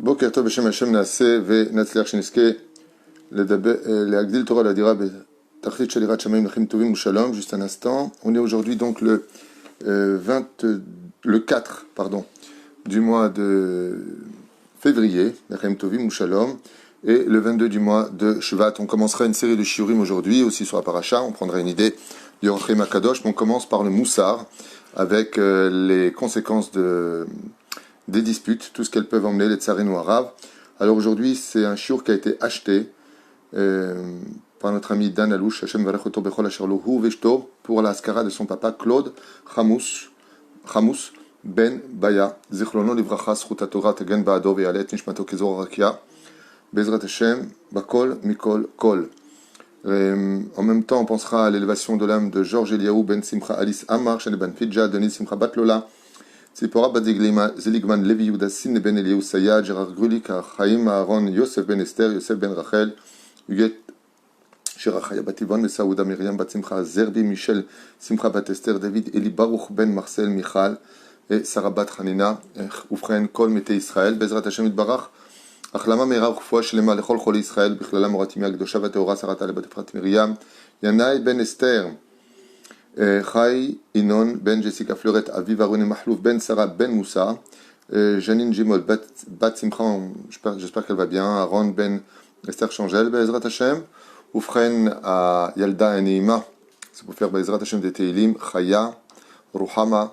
בוקר טוב בשם השם נעשה ונצליח שנזכה להגדיל תורה להדירה בתכלית של יראת שמיים לחיים טובים ושלום. Juste un instant, on est aujourd'hui donc le 4 du mois de février, לחיים טובים ושלום, et le 22 du mois de Shvat. On commencera une série de shiurim aujourd'hui, aussi sur la paracha, on prendra une idée du Orachem Akadosh, mais on commence par le Moussar, avec les conséquences des disputes, tout ce qu'elles peuvent emmener, les tsarines arabes. Alors aujourd'hui, c'est un shiur qui a été acheté par notre ami Dan Alouche, Hashem Varech Oto Bechol Asher Lo Hu Veshto, pour la askara de son papa Claude Chamous Ben Baya, Zichrono Livracha, Zchut HaTorah Tegen Ba'ado Ve'yalet Nishmato Kezor Rakia, Bezrat Hashem, Bakol Mikol Kol. En même temps, on pensera à l'élévation de l'âme de Georges Eliaou Ben Simcha Alice Amar, Shane Ben Fidja, Denis Simcha Batlola, Tzipora Bat Zeligman Levi Yuda Sin Ben Eliaou Sayad, Gérard Grulik, Chaim Aaron, Yosef Ben Esther, Yosef Ben Rachel, Huguet Shirachaya Bat Yvonne, Saouda Myriam Bat Simcha, Zerbi Michel Simcha Bat Esther, David Eli Baruch Ben Marcel Michal, et Sarah Bat Hanina, Oufren Kol Mete Israël, Bezrat Hashem Itbarach, החלמה מהירה ורפואה שלמה לכל חולי ישראל, בכללם מורתימי הקדושה והטהורה, שרתה לבת אפרת מרים, ינאי בן אסתר, חי ינון בן ג'סיקה פלורט, אביב ארוני מחלוף בן שרה בן מוסא, ז'נין ג'ימול בת שמחה, j'espère qu'elle va bien, אהרון בן אסתר שנג'ל בעזרת השם, ובכן הילדה הנעימה, זה פופר בעזרת השם די תהילים, חיה, רוחמה,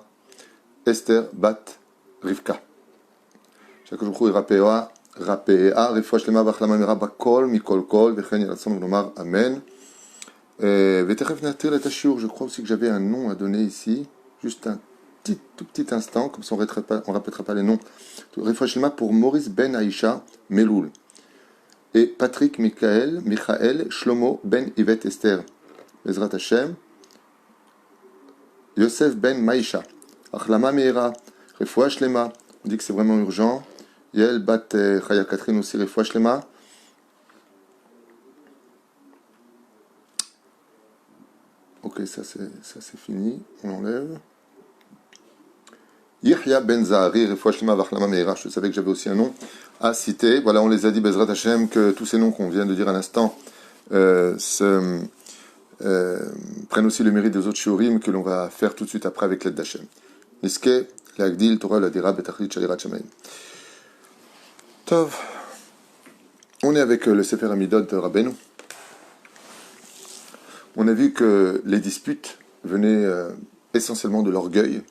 אסתר בת רבקה. שהקדוש ברוך הוא ירפאוה, רפאה, רפואה שלמה והחלמה מהירה בכל, מכל כל, וכן יהיה רצון לומר אמן. ותכף נתחיל את השיעור. Je crois aussi que j'avais un nom à donner ici, juste un tout petit instant, comme ça on répétera pas les noms. Refouah Shlema pour Maurice Ben Aïcha Meloul et Patrick Michael Shlomo Ben Yvette Esther Bezrat Hashem, Yosef Ben Maïcha Achlama Meira, Refouah Shlema. On dit que c'est vraiment urgent. Yael Bat Chaya Catherine aussi, Refouah Shlema. Ok, ça c'est fini, on l'enlève. Yihya Ben Zahari, Refouah Shlema Vachlama Meira. Je savais que j'avais aussi un nom à citer. Voilà, on les a dit, Bezrat Hashem, que tous ces noms qu'on vient de dire à l'instant prennent aussi le mérite des autres shiurim que l'on va faire tout de suite après avec l'aide d'Hashem. Niske, L'Agdil, Torah, L'Adira, Betachlit, Shalirat Shamayim. Tov. On est avec le Sefer Amidot de Rabbeinu. On a vu que les disputes venaient essentiellement de l'orgueil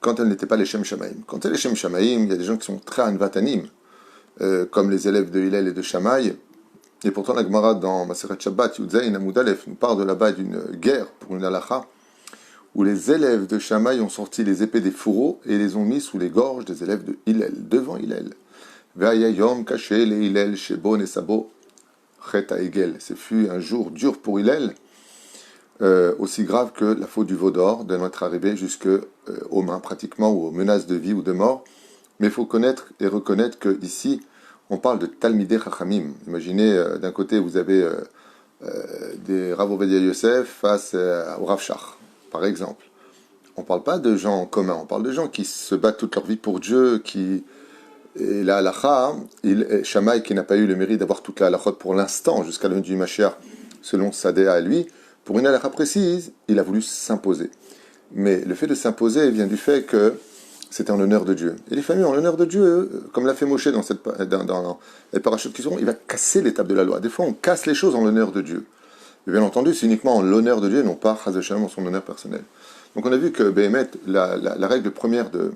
quand elles n'étaient pas les Shem Shamaim. Quand c'est les Shem Shamaim, il y a des gens qui sont très anvatanim, comme les élèves de Hillel et de Shammai. Et pourtant, la Gemara dans Maseret Shabbat, Yudzaïn Amud Aleph, nous parle de là-bas d'une guerre pour une halakha, où les élèves de Shammai ont sorti les épées des fourreaux et les ont mis sous les gorges des élèves de Hillel, devant Hillel. Ve'ayayom caché les Hillel shebo nesabo chet ha'egel. Ce fut un jour dur pour Hillel, aussi grave que la faute du veau d'or de notre arrivée jusqu'aux mains pratiquement, ou aux menaces de vie ou de mort. Mais il faut connaître et reconnaître qu'ici, on parle de Talmidei Chachamim. Imaginez, d'un côté, vous avez des Rav Ovadia Yosef face au Rav Shach, par exemple. On ne parle pas de gens communs, on parle de gens qui se battent toute leur vie pour Dieu, et la halakha, Shammai qui n'a pas eu le mérite d'avoir toute la halakha pour l'instant, jusqu'à la venue du Mashiach, selon sa déa à lui, pour une halakha précise, il a voulu s'imposer. Mais le fait de s'imposer vient du fait que c'était en l'honneur de Dieu. Et les familles en l'honneur de Dieu, comme l'a fait Moshe dans les parachutes qui seront, il va casser l'étape de la loi. Des fois, on casse les choses en l'honneur de Dieu. Et bien entendu, c'est uniquement en l'honneur de Dieu, non pas Chaz v'Shalom en son honneur personnel. Donc on a vu que Béhémet, la règle première de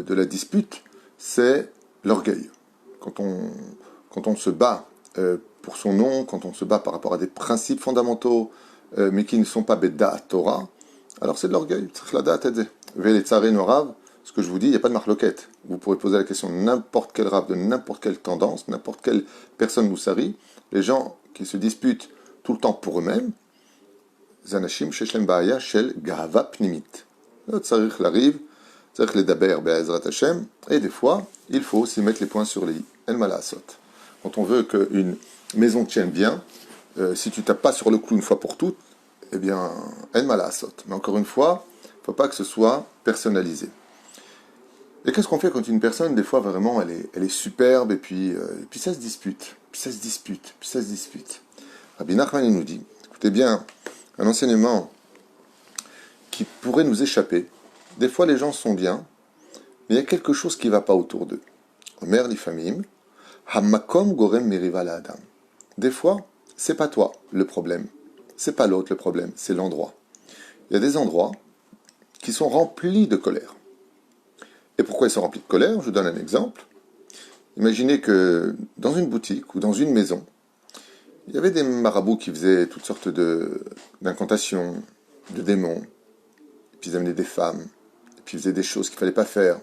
la dispute, c'est l'orgueil. Quand on se bat pour son nom, quand on se bat par rapport à des principes fondamentaux, mais qui ne sont pas Bedda Torah, alors c'est de l'orgueil. Ce que je vous dis, il n'y a pas de marloquette. Vous pourrez poser la question de n'importe quel rab, de n'importe quelle tendance, n'importe quelle personne moussari. Les gens qui se disputent tout le temps pour eux-mêmes, Zanashim Sheshlem Ba'aya Shel Gahava Pnimit. Tzarich l'arrive, Tzarich les daber Be'ezrat Hashem, et des fois, il faut aussi mettre les points sur les i. El Malasot. Quand on veut qu'une maison tienne bien, si tu tapes pas sur le clou une fois pour toutes, eh bien, El Malasot. Mais encore une fois, il ne faut pas que ce soit personnalisé. Et qu'est-ce qu'on fait quand une personne, des fois, vraiment, elle est superbe, et puis ça se dispute, puis ça se dispute, puis ça se dispute. Rabbi Nachman, il nous dit, écoutez bien, un enseignement qui pourrait nous échapper. Des fois, les gens sont bien, mais il y a quelque chose qui ne va pas autour d'eux. Omer Lifamim, Hamakom Gorem Meriva la Adam. Des fois, c'est pas toi le problème, c'est pas l'autre le problème, c'est l'endroit. Il y a des endroits qui sont remplis de colère. Et pourquoi ils sont remplis de colère? Je vous donne un exemple. Imaginez que dans une boutique ou dans une maison, il y avait des marabouts qui faisaient toutes sortes d'incantations, de démons, et puis ils amenaient des femmes, et puis ils faisaient des choses qu'il ne fallait pas faire,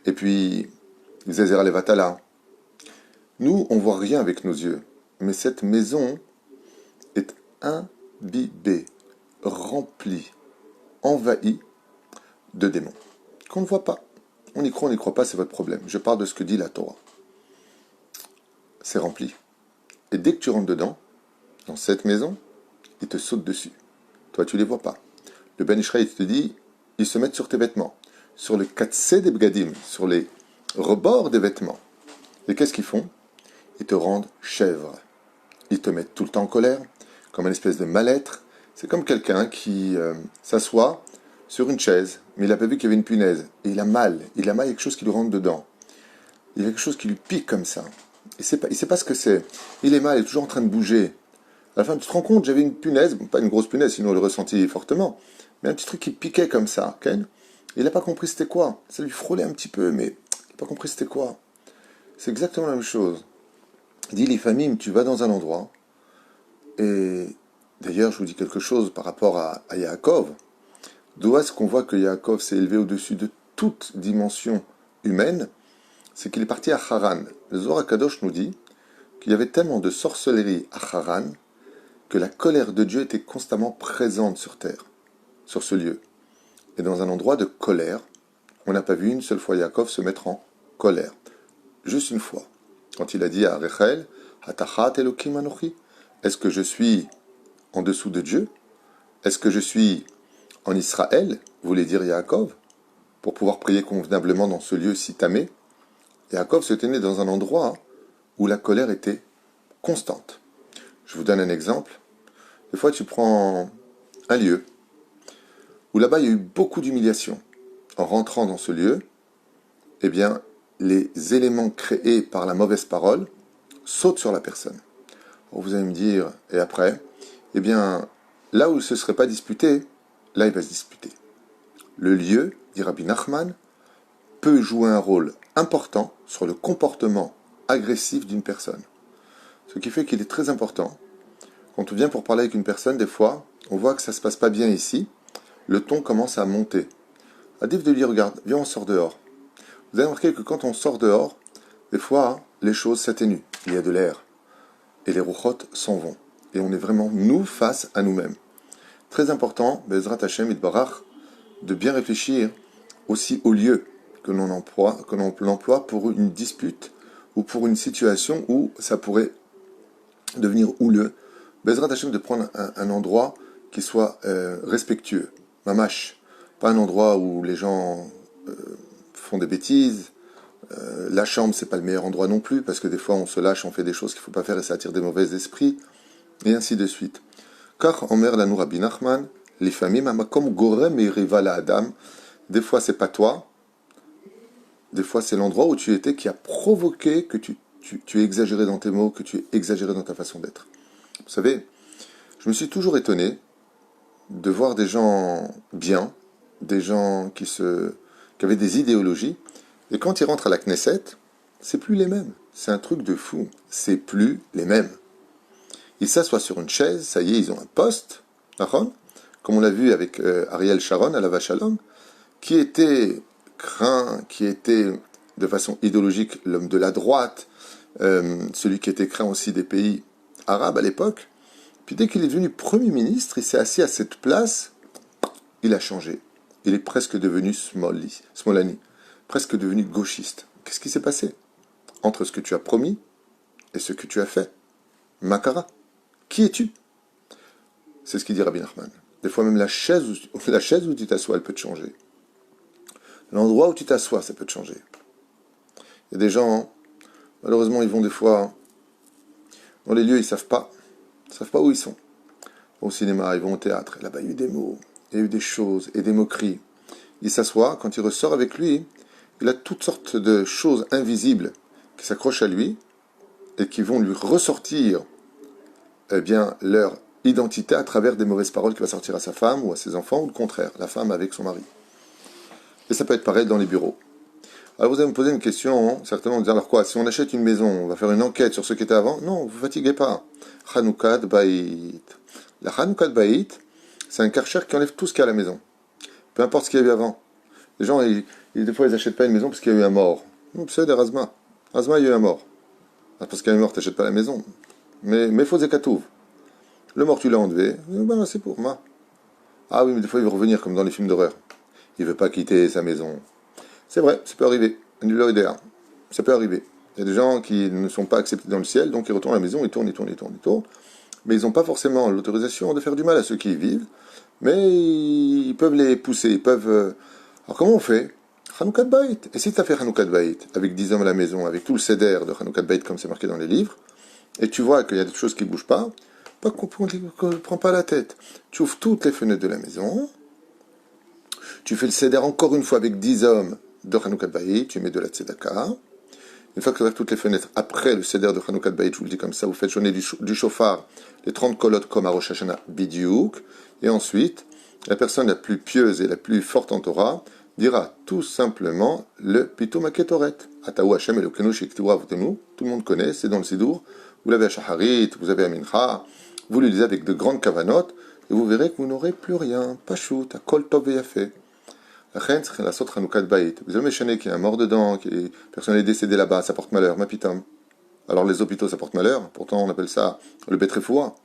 et puis ils faisaient Zera Levatala. Nous, on ne voit rien avec nos yeux, mais cette maison est imbibée, remplie, envahie de démons, qu'on ne voit pas. On y croit, on n'y croit pas, c'est votre problème. Je parle de ce que dit la Torah. C'est rempli. Et dès que tu rentres dedans, dans cette maison, ils te sautent dessus. Toi, tu ne les vois pas. Le Ben Ishraï te dit, ils se mettent sur tes vêtements, sur le katsé des bgadim, sur les rebords des vêtements. Et qu'est-ce qu'ils font? Ils te rendent chèvre. Ils te mettent tout le temps en colère, comme une espèce de mal-être. C'est comme quelqu'un qui s'assoit sur une chaise, mais il n'a pas vu qu'il y avait une punaise. Et il a mal. Il a mal, il y a quelque chose qui lui rentre dedans. Il y a quelque chose qui lui pique comme ça. Il ne sait pas ce que c'est. Il est mal, il est toujours en train de bouger. À la fin, tu te rends compte, j'avais une punaise, pas une grosse punaise, sinon on le ressentit fortement, mais un petit truc qui piquait comme ça. Okay, il n'a pas compris c'était quoi. Ça lui frôlait un petit peu, mais il n'a pas compris c'était quoi. C'est exactement la même chose. Il dit, les familles, tu vas dans un endroit, et d'ailleurs, je vous dis quelque chose par rapport à Yaakov. D'où est-ce qu'on voit que Yaakov s'est élevé au-dessus de toute dimension humaine? C'est qu'il est parti à Haran. Le Zohar HaKadosh nous dit qu'il y avait tellement de sorcellerie à Haran que la colère de Dieu était constamment présente sur terre, sur ce lieu. Et dans un endroit de colère, on n'a pas vu une seule fois Yaakov se mettre en colère. Juste une fois. Quand il a dit à Rachel, Hatachat Elokim Anochi, est-ce que je suis en dessous de Dieu? Est-ce que je suis en Israël, voulait dire Yaakov, pour pouvoir prier convenablement dans ce lieu si tamé? Yaakov se tenait dans un endroit où la colère était constante. Je vous donne un exemple. Des fois, tu prends un lieu où là-bas, il y a eu beaucoup d'humiliation. En rentrant dans ce lieu, eh bien, les éléments créés par la mauvaise parole sautent sur la personne. Alors vous allez me dire, et après? Eh bien, là où il ne se serait pas disputé, là, il va se disputer. Le lieu, dit Rabbi Nachman, peut jouer un rôle important sur le comportement agressif d'une personne. Ce qui fait qu'il est très important. Quand on vient pour parler avec une personne, des fois, on voit que ça ne se passe pas bien ici, le ton commence à monter. Adif de lui, regarde, viens, on sort dehors. Vous avez remarqué que quand on sort dehors, des fois, les choses s'atténuent. Il y a de l'air. Et les rouchot s'en vont. Et on est vraiment, nous, face à nous-mêmes. Très important, Bezrat Hashem Itbarach, de bien réfléchir aussi au lieu que l'on emploie pour une dispute ou pour une situation où ça pourrait devenir houleux. Bezrat Hashem de prendre un endroit qui soit respectueux, mamash, pas un endroit où les gens font des bêtises. La chambre, c'est pas le meilleur endroit non plus, parce que des fois on se lâche, on fait des choses qu'il faut pas faire et ça attire des mauvais esprits, et ainsi de suite. Car Omer Lanou Rabbi Nachman, les familles, comme Gorem et Rival à Adam, des fois c'est pas toi, des fois c'est l'endroit où tu étais qui a provoqué que tu es exagéré dans tes mots, que tu es exagéré dans ta façon d'être. Vous savez, je me suis toujours étonné de voir des gens bien, des gens qui avaient des idéologies, et quand ils rentrent à la Knesset, c'est plus les mêmes. C'est un truc de fou. C'est plus les mêmes. Ils s'assoient sur une chaise, ça y est, ils ont un poste, comme on l'a vu avec Ariel Sharon à la Vachalom, qui était craint, qui était de façon idéologique l'homme de la droite, celui qui était craint aussi des pays arabes à l'époque. Puis dès qu'il est devenu Premier ministre, il s'est assis à cette place, il a changé. Il est presque devenu Smolani, presque devenu gauchiste. Qu'est-ce qui s'est passé entre ce que tu as promis et ce que tu as fait? Makara, qui es-tu? C'est ce qu'il dit Rabbi Nachman. Des fois même la chaise où tu t'assois, elle peut te changer. L'endroit où tu t'assois, ça peut te changer. Il y a des gens, malheureusement, ils vont des fois dans les lieux, ils ne savent pas où ils sont. Au cinéma, ils vont au théâtre. Là-bas, il y a eu des mots, il y a eu des choses et des moqueries. Il s'assoit, quand il ressort avec lui, il a toutes sortes de choses invisibles qui s'accrochent à lui et qui vont lui ressortir bien, leur identité à travers des mauvaises paroles qui va sortir à sa femme ou à ses enfants, ou le contraire, la femme avec son mari. Et ça peut être pareil dans les bureaux. Alors vous allez me poser une question, certainement, en disant, alors quoi, si on achète une maison, on va faire une enquête sur ce qui était avant? Non, vous ne fatiguez pas. Hanoukat Baït. La Hanoukat Baït, c'est un karcher qui enlève tout ce qu'il y a à la maison. Peu importe ce qu'il y a eu avant. Les gens, des fois, ils n'achètent pas une maison parce qu'il y a eu un mort. C'est des Razma. Razma, il y a eu un mort. Parce qu'il y a eu un mort, tu n'achètes pas la maison. Mais il faut Zekatouv. Le mort, tu l'as enlevé. Ben, c'est pour moi. Ah oui, mais des fois, il veut revenir comme dans les films d'horreur. Il ne veut pas quitter sa maison. C'est vrai, ça peut arriver. Ça peut arriver. Il y a des gens qui ne sont pas acceptés dans le ciel, donc ils retournent à la maison, ils tournent. Mais ils n'ont pas forcément l'autorisation de faire du mal à ceux qui y vivent. Mais ils peuvent les pousser. Ils peuvent. Alors comment on fait? Hanoukat Baït. Et si tu as fait Hanoukat Baït, avec 10 hommes à la maison, avec tout le céder de Hanoukat Baït, comme c'est marqué dans les livres, et tu vois qu'il y a des choses qui ne bougent pas, ne prends pas la tête. Tu ouvres toutes les fenêtres de la maison, tu fais le céder encore une fois avec 10 hommes de Hanoukat Baït, tu mets de la tzedaka. Une fois que tu ouvres toutes les fenêtres, après le céder de Hanoukat Baït, je vous le dis comme ça, vous faites sonner du chauffard, les 30 colottes comme à Rosh Hashanah Bidiouk, et ensuite, la personne la plus pieuse et la plus forte en Torah dira tout simplement le Pitoum Aketoret. Ataou Hashem Elokeinu Shektiwa Avotenu, tout le monde connaît, c'est dans le Sidour. Vous l'avez à Shaharit, vous avez à Mincha, vous le lisez avec de grandes kavanotes, et vous verrez que vous n'aurez plus rien. Pachout, à Kol Tov Veyafé. La reine, c'est la sot Hanoukat Baït. Vous avez méchané qu'il y a un mort dedans, que personne est décédé là-bas, ça porte malheur, ma pitam. Alors les hôpitaux, ça porte malheur, pourtant on appelle ça le Betrefoua.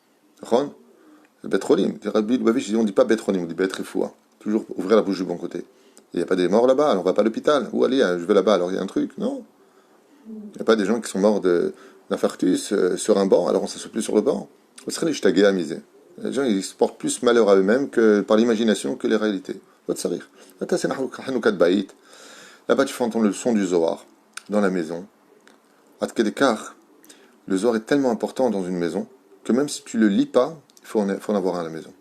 Le Betrolim. On ne dit pas Betrolim, on dit Betrefoua. Toujours ouvrir la bouche du bon côté. Il n'y a pas des morts là-bas, alors on ne va pas à l'hôpital. Ou allez, je vais là-bas, alors il y a un truc. Non. Il n'y a pas des gens qui sont morts d'infarctus sur un banc, alors on ne s'assoit plus sur le banc. Ce serait les shtagé à miser. Les gens, ils se portent plus malheur à eux-mêmes que par l'imagination que les réalités. Là-bas, tu fais entendre le son du Zohar dans la maison. Le Zohar est tellement important dans une maison que même si tu ne le lis pas, il faut en avoir un à la maison.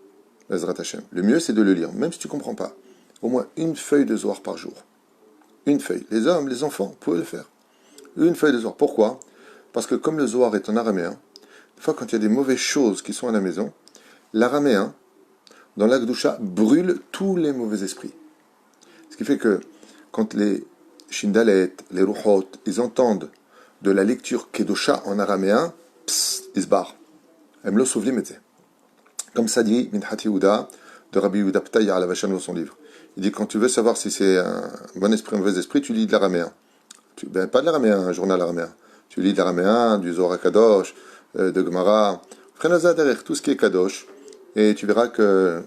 Le mieux, c'est de le lire, même si tu ne comprends pas. Au moins une feuille de Zohar par jour. Une feuille. Les hommes, les enfants, vous pouvez le faire. Une feuille de Zohar. Pourquoi? Parce que comme le Zohar est en araméen, des fois, quand il y a des mauvaises choses qui sont à la maison, l'araméen, dans l'Akdoucha, brûle tous les mauvais esprits. Ce qui fait que quand les Shindalet, les Ruchot, ils entendent de la lecture Kedosha en araméen, ils se barrent. Em lo souvlim et comme ça dit Minhat Yehuda de Rabbi Yehuda Ptaya à la Vachan dans son livre. Il dit quand tu veux savoir si c'est un bon esprit ou un mauvais esprit, tu lis de l'araméen. Pas de l'araméen, un journal araméen. Tu lis de l'araméen, du Zohar Kadosh, de Gemara, Frenaza derrière tout ce qui est Kadosh, et tu verras que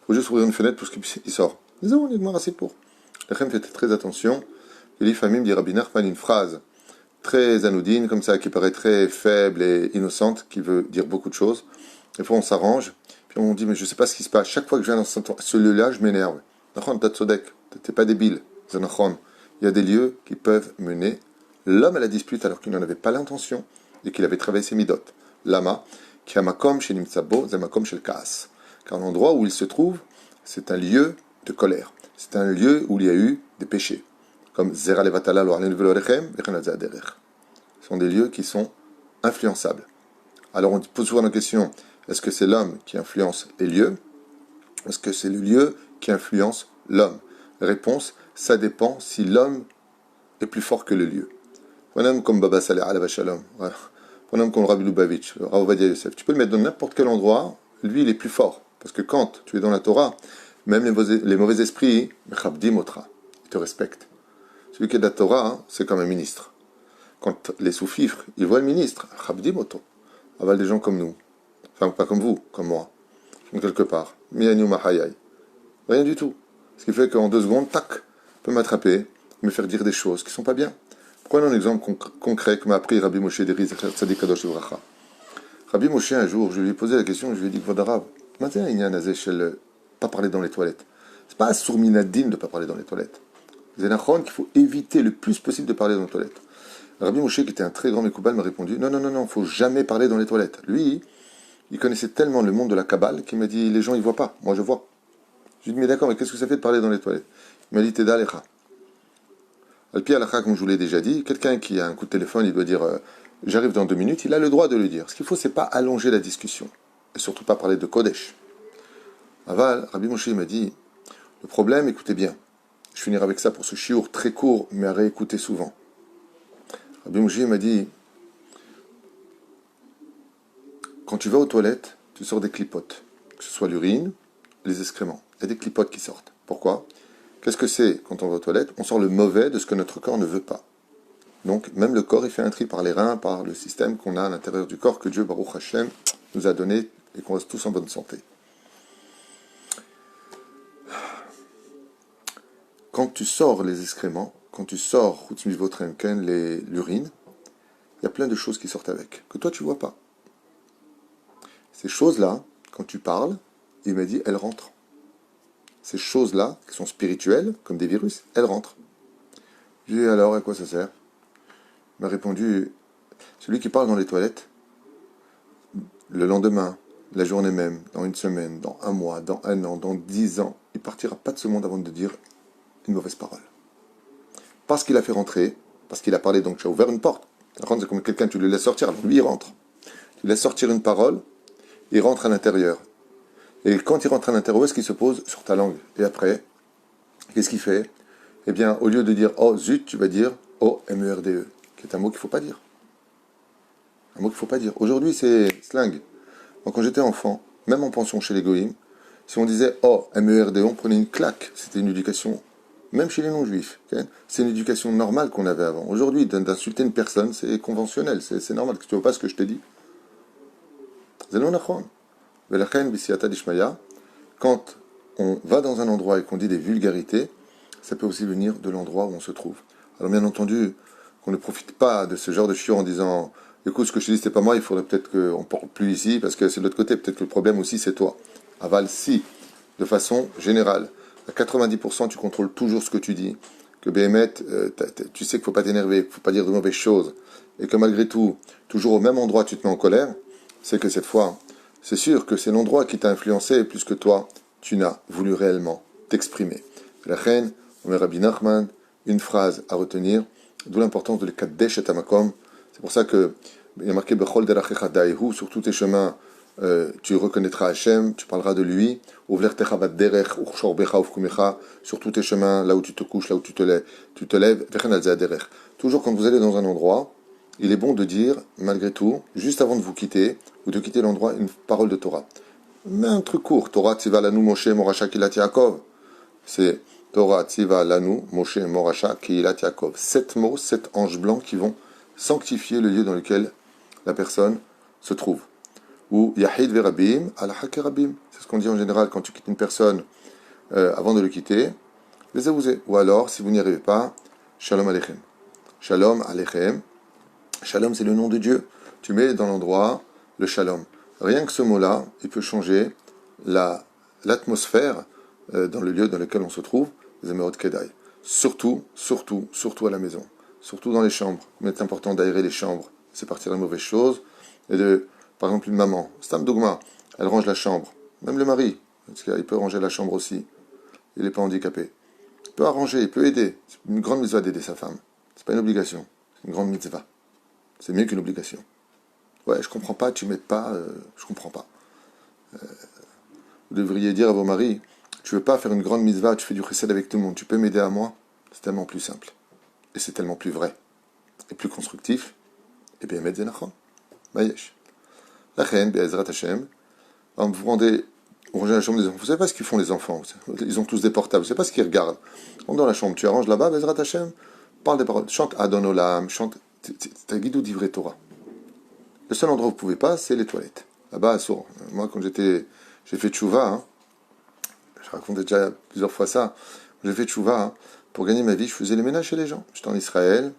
faut juste ouvrir une fenêtre pour qu'il sort. Les Gemara c'est pour. La Chem fait très attention. Il dit Famim dit Rabbi Nachman une phrase très anoudine, comme ça, qui paraît très faible et innocente, qui veut dire beaucoup de choses. Des fois, on s'arrange, puis on dit, mais je ne sais pas ce qui se passe. Chaque fois que je viens dans ce lieu-là, je m'énerve. Nachon, t'as tzodek, t'es pas débile. Zanachon. Il y a des lieux qui peuvent mener l'homme à la dispute alors qu'il n'en avait pas l'intention et qu'il avait travaillé ses midot. Lama, qui a makom chez Nimtsabo, zemakom chez le Kaas. Car l'endroit où il se trouve, c'est un lieu de colère. C'est un lieu où il y a eu des péchés. Comme Zera Levatala, ce sont des lieux qui sont influençables. Alors on pose souvent la question, est-ce que c'est l'homme qui influence les lieux? Est-ce que c'est le lieu qui influence l'homme? Réponse, ça dépend si l'homme est plus fort que le lieu. Un homme comme Baba Saleh Alav Shalom, un homme comme Rabbi Lubavitch, Rav Ovadia Yosef, tu peux le mettre dans n'importe quel endroit, lui il est plus fort. Parce que quand tu es dans la Torah, même les mauvais esprits, ils te respectent. Celui qui est de la Torah, c'est comme un ministre. Quand les sous-fifres, ils voient le ministre, Chabdimoto, aval des gens comme nous. Enfin, pas comme vous, comme moi. Quelque part. Mianiou Mahayai. Rien du tout. Ce qui fait qu'en 2 secondes, tac, peut m'attraper, me faire dire des choses qui ne sont pas bien. Prenons un exemple concret que m'a appris Rabbi Moshe Deri Tzadik Kadosh Uvracha. Rabbi Moshe, un jour, je lui ai posé la question, je lui ai dit, Kvodarav, maintenant il y a un pas parler dans les toilettes. C'est pas sourminadine de ne pas parler dans les toilettes. Zénachon, qu'il faut éviter le plus possible de parler dans les toilettes. Rabbi Moshe, qui était un très grand Mekoubal, m'a répondu, non, non, non, non, il faut jamais parler dans les toilettes. Lui, il connaissait tellement le monde de la Kabbale qu'il m'a dit, les gens, ils voient pas, moi je vois. Je lui ai dit, mais d'accord, mais qu'est-ce que ça fait de parler dans les toilettes? Il m'a dit, Teda Lecha. Alpi Alacha, comme je vous l'ai déjà dit, quelqu'un qui a un coup de téléphone, il doit dire, j'arrive dans 2 minutes, il a le droit de le dire. Ce qu'il faut, c'est pas allonger la discussion. Et surtout pas parler de Kodesh. Aval, Rabbi Moshe, il m'a dit, le problème, écoutez bien, je finirai avec ça pour ce chiour très court, mais à réécouter souvent. Rabbi Moshe m'a dit, quand tu vas aux toilettes, tu sors des clipotes, que ce soit l'urine, les excréments. Il y a des clipotes qui sortent. Pourquoi? Qu'est-ce que c'est quand on va aux toilettes? On sort le mauvais de ce que notre corps ne veut pas. Donc, même le corps, il fait un tri par les reins, par le système qu'on a à l'intérieur du corps, que Dieu, Baruch Hashem, nous a donné et qu'on reste tous en bonne santé. Quand tu sors les excréments, quand tu sors l'urine, il y a plein de choses qui sortent avec, que toi tu vois pas. Ces choses-là, quand tu parles, il m'a dit, elles rentrent. Ces choses-là, qui sont spirituelles, comme des virus, elles rentrent. J'ai dit, alors, à quoi ça sert? Il m'a répondu, celui qui parle dans les toilettes, le lendemain, la journée même, dans une semaine, dans un mois, dans un an, dans 10 ans, il partira pas de ce monde avant de dire une mauvaise parole. Parce qu'il a fait rentrer, parce qu'il a parlé, donc tu as ouvert une porte. C'est comme quelqu'un, tu le laisses sortir, alors lui il rentre. Tu laisses sortir une parole, il rentre à l'intérieur. Et quand il rentre à l'intérieur, où est-ce qu'il se pose? Sur ta langue. Et après, qu'est-ce qu'il fait? Eh bien, au lieu de dire oh zut, tu vas dire oh MERDE, qui est un mot qu'il ne faut pas dire. Un mot qu'il ne faut pas dire. Aujourd'hui, c'est slang. Donc, quand j'étais enfant, même en pension chez les Goïms, si on disait oh MERDE, on prenait une claque. C'était une éducation, même chez les non-juifs. Okay, c'est une éducation normale qu'on avait avant. Aujourd'hui, d'insulter une personne, c'est conventionnel, c'est normal. Tu ne vois pas ce que je te dis? Quand on va dans un endroit et qu'on dit des vulgarités, ça peut aussi venir de l'endroit où on se trouve. Alors bien entendu, qu'on ne profite pas de ce genre de chiot en disant écoute, ce que je te dis, c'était pas moi, il faudrait peut-être qu'on ne parle plus ici, parce que c'est de l'autre côté, peut-être que le problème aussi, c'est toi. Aval, si, de façon générale, à 90%, tu contrôles toujours ce que tu dis, que Béhémet, tu sais qu'il ne faut pas t'énerver, qu'il ne faut pas dire de mauvaises choses, et que malgré tout, toujours au même endroit, tu te mets en colère, c'est que cette fois, c'est sûr que c'est l'endroit qui t'a influencé plus que toi, tu n'as voulu réellement t'exprimer. La reine, on met Rabbi Nachman, une phrase à retenir, d'où l'importance de l'Ekadesh et Amakom. C'est pour ça que il y a marqué Bechol derachecha da'ihu, sur tous tes chemins, tu reconnaîtras Hachem, tu parleras de lui. Uvler techa bat derech, uchshor becha ufkumecha, sur tous tes chemins, là où tu te couches, là où tu te lèves, vechen al zeh derech. Toujours quand vous allez dans un endroit, il est bon de dire, malgré tout, juste avant de vous quitter, ou de quitter l'endroit, une parole de Torah. Mais un truc court, Torah tziva lanu Moshe morasha kilat Yaakov. C'est Torah tziva lanu Moshe morasha kilat Yaakov. 7 mots, 7 anges blancs qui vont sanctifier le lieu dans lequel la personne se trouve. Ou Yahid verabim alaha kerabim. C'est ce qu'on dit en général quand tu quittes une personne avant de le quitter. Les aouzés. Ou alors, si vous n'y arrivez pas, Shalom Aleichem. Shalom Aleichem. Shalom, c'est le nom de Dieu. Tu mets dans l'endroit le shalom. Rien que ce mot-là, il peut changer l'atmosphère dans le lieu dans lequel on se trouve, les Amerot Kedai. Surtout à la maison. Surtout dans les chambres. Il est important d'aérer les chambres. C'est partir les mauvaises choses. Et par exemple, une maman, Stam Dogma, elle range la chambre. Même le mari, parce qu'il peut ranger la chambre aussi. Il n'est pas handicapé. Il peut arranger, il peut aider. C'est une grande mitzvah d'aider sa femme. C'est pas une obligation. C'est une grande mitzvah. C'est mieux qu'une obligation. Ouais, je comprends pas, tu m'aides pas, je comprends pas. Vous devriez dire à vos maris, tu veux pas faire une grande mitzvah, tu fais du chesed avec tout le monde, tu peux m'aider à moi? C'est tellement plus simple. Et c'est tellement plus vrai. Et plus constructif. Et bien, Med Zenachon. Mayesh. La reine, Be'ezrat Hashem. Vous rangez la chambre des enfants. Vous savez pas ce qu'ils font les enfants. Ils ont tous des portables. Vous savez pas ce qu'ils regardent. Rentre dans la chambre, tu arranges là-bas, Be'ezrat Hashem. Parle des paroles. Chante Adon Olam, chante. T'as guidou d'ivrei Torah. Le seul endroit où vous ne pouvez pas, c'est les toilettes. Là-bas, à Sour. Moi, quand j'ai fait tchouva, je racontais déjà plusieurs fois ça, j'ai fait tchouva, pour gagner ma vie, je faisais les ménages chez les gens. J'étais en Israël,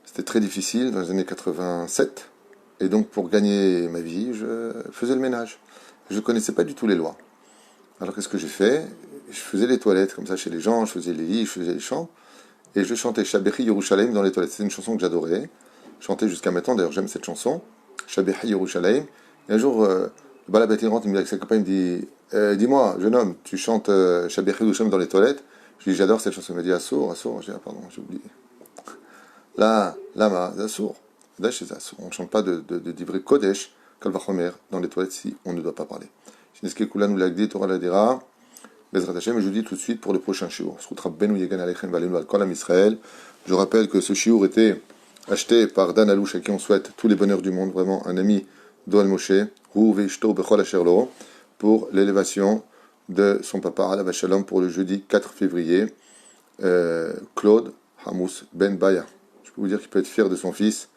c'était très difficile dans les années 87, et donc pour gagner ma vie, je faisais le ménage. Je ne connaissais pas du tout les lois. Alors qu'est-ce que j'ai fait? je faisais les toilettes comme ça chez les gens, je faisais les lits, je faisais les chants, et je chantais Shabechi Yerushalayim dans les toilettes. C'est une chanson que j'adorais, chantais jusqu'à maintenant, d'ailleurs j'aime cette chanson, Shabechi Yerushalayim. Et un jour, le Balabet il rentre, il me dit avec ses copains, il me dit dis-moi, jeune homme, tu chantes Shabechi Yerushalayim dans les toilettes? Je lui dis j'adore cette chanson. Il me dit Assour. Je dis ah, pardon, j'ai oublié. Là, lama, Assour. Là, chez Assour. On ne chante pas de divrei Kodesh, Kalvachomer, dans les toilettes si on ne doit pas parler. Je Kula nous l'agdi, Torah la dira. Bezrat Hashem, et je vous dis tout de suite pour le prochain shiur. Je rappelle que ce shiur était acheté par Dan Alouche, à qui on souhaite tous les bonheurs du monde, vraiment un ami d'Oal Moshe, pour l'élévation de son papa, Alav Shalom, pour le jeudi 4 février, Claude Hamous Ben Baya. Je peux vous dire qu'il peut être fier de son fils.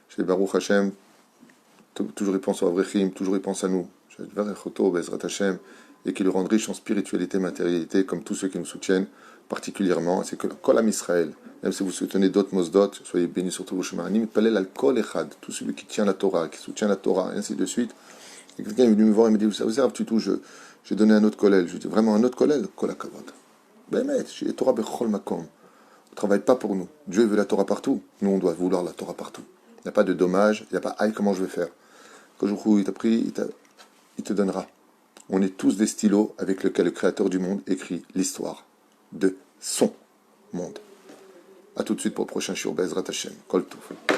Chez Baruch Hashem, toujours il pense au Avrechim, toujours il pense à nous. Et qui le rende riche en spiritualité, matérialité, comme tous ceux qui nous soutiennent particulièrement. C'est que le Kolam Israël, même si vous soutenez d'autres mosdot, soyez bénis sur tous vos chemins. Palel al Kol Echad, tout celui qui tient la Torah, qui soutient la Torah, et ainsi de suite. Et quelqu'un est venu me voir et me dit, vous savez, tu touches, j'ai donné un autre collèle. Je dis, vraiment un autre collèle? Kol HaKavod. Ben, mais, j'ai la Torah Bechol Makom. On ne travaille pas pour nous. Dieu veut la Torah partout. Nous, on doit vouloir la Torah partout. Il n'y a pas de dommage, il n'y a pas, aïe, comment je vais faire? Quand il t'a pris, il te donnera. On est tous des stylos avec lesquels le Créateur du monde écrit l'histoire de son monde. A tout de suite pour le prochain shiur Bezrat Hashem. Kol Tov.